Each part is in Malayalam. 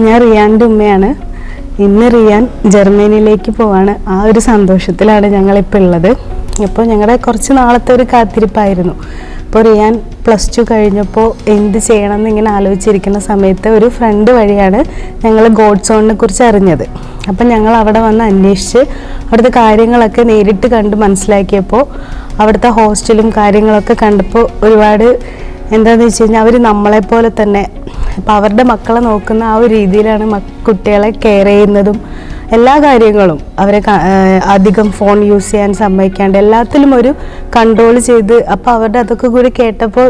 ഞാൻ റിയാൻ്റെ ഉമ്മയാണ്. ഇന്ന് റിയാൻ ജർമ്മനിയിലേക്ക് പോവാണ്. ആ ഒരു സന്തോഷത്തിലാണ് ഞങ്ങളിപ്പോൾ ഉള്ളത്. അപ്പോൾ ഞങ്ങളുടെ കുറച്ച് നാളത്തെ ഒരു കാത്തിരിപ്പായിരുന്നു. അപ്പോൾ റിയാൻ +2 കഴിഞ്ഞപ്പോൾ എന്ത് ചെയ്യണം എന്നിങ്ങനെ ആലോചിച്ചിരിക്കുന്ന സമയത്ത് ഒരു ഫ്രണ്ട് വഴിയാണ് ഞങ്ങൾ ഗോഡ് സോണിനെ കുറിച്ച് അറിഞ്ഞത്. അപ്പം ഞങ്ങൾ അവിടെ വന്ന് അന്വേഷിച്ച് അവിടുത്തെ കാര്യങ്ങളൊക്കെ നേരിട്ട് കണ്ട് മനസ്സിലാക്കിയപ്പോൾ അവിടുത്തെ ഹോസ്റ്റലും കാര്യങ്ങളൊക്കെ കണ്ടപ്പോൾ ഒരുപാട് എന്താണെന്ന് വെച്ച് കഴിഞ്ഞാൽ അവർ നമ്മളെപ്പോലെ തന്നെ ഇപ്പം അവരുടെ മക്കളെ നോക്കുന്ന ആ ഒരു രീതിയിലാണ് കുട്ടികളെ കെയർ ചെയ്യുന്നതും എല്ലാ കാര്യങ്ങളും. അവരെ അധികം ഫോൺ യൂസ് ചെയ്യാൻ സമ്മതിക്കാണ്ട് എല്ലാത്തിലും ഒരു കൺട്രോൾ ചെയ്ത്. അപ്പോൾ അവരുടെ അതൊക്കെ കൂടി കേട്ടപ്പോൾ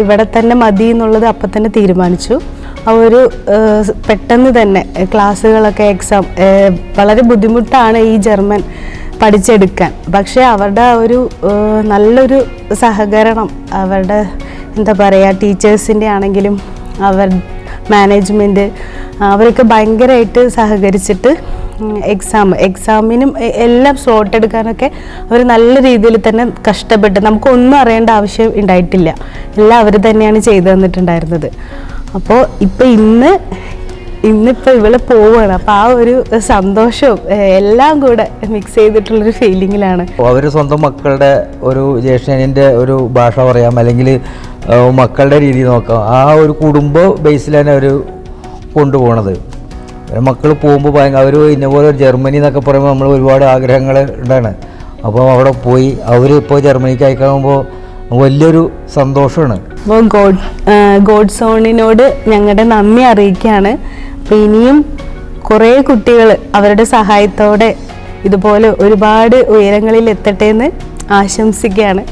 ഇവിടെ തന്നെ മതി എന്നുള്ളത് അപ്പം തന്നെ തീരുമാനിച്ചു. ഒരു പെട്ടെന്ന് തന്നെ ക്ലാസ്സുകളൊക്കെ എക്സാം വളരെ ബുദ്ധിമുട്ടാണ് ഈ ജർമ്മൻ പഠിച്ചെടുക്കാൻ. പക്ഷേ അവരുടെ ഒരു നല്ലൊരു സഹകരണം അവരുടെ എന്താ പറയുക ടീച്ചേഴ്സിൻ്റെ ആണെങ്കിലും അവർ മാനേജ്മെൻറ്റ് അവരൊക്കെ ഭയങ്കരമായിട്ട് സഹകരിച്ചിട്ട് എക്സാമിനും എല്ലാം സ്ലോട്ട് എടുക്കാനൊക്കെ അവർ നല്ല രീതിയിൽ തന്നെ കഷ്ടപ്പെട്ട് നമുക്കൊന്നും അറിയേണ്ട ആവശ്യം ഉണ്ടായിട്ടില്ല. എല്ലാം അവർ തന്നെയാണ് ചെയ്തു തന്നിട്ടുണ്ടായിരുന്നത്. അപ്പോൾ ഇന്നിപ്പോൾ ഇവള് പോവുകയാണ്. അപ്പോൾ ആ ഒരു സന്തോഷവും എല്ലാം കൂടെ മിക്സ് ചെയ്തിട്ടുള്ളൊരു ഫീലിങ്ങിലാണ്. അവർ സ്വന്തം മക്കളുടെ ഒരു ജ്യേഷ്ഠൻ്റെ ഒരു ഭാഷ പറയാം, അല്ലെങ്കിൽ മക്കളുടെ രീതി നോക്കാം. ആ ഒരു കുടുംബ ബേസിലാണ് അവർ കൊണ്ടുപോകണത്. മക്കൾ പോകുമ്പോൾ അവർ ഇന്നപോലെ ജർമ്മനി എന്നൊക്കെ പറയുമ്പോൾ നമ്മൾ ഒരുപാട് ആഗ്രഹങ്ങൾ ഉണ്ടാണ്. അപ്പോൾ അവിടെ പോയി അവരിപ്പോൾ ജർമ്മനിക്ക് അയക്കാകുമ്പോൾ വലിയൊരു സന്തോഷമാണ്. അപ്പോൾ ഗോഡ് സോണിനോട് ഞങ്ങളുടെ നന്ദി അറിയിക്കുകയാണ്. അപ്പോൾ ഇനിയും കുറേ കുട്ടികൾ അവരുടെ സഹായത്തോടെ ഇതുപോലെ ഒരുപാട് ഉയരങ്ങളിൽ എത്തട്ടെ എന്ന് ആശംസിക്കുകയാണ്.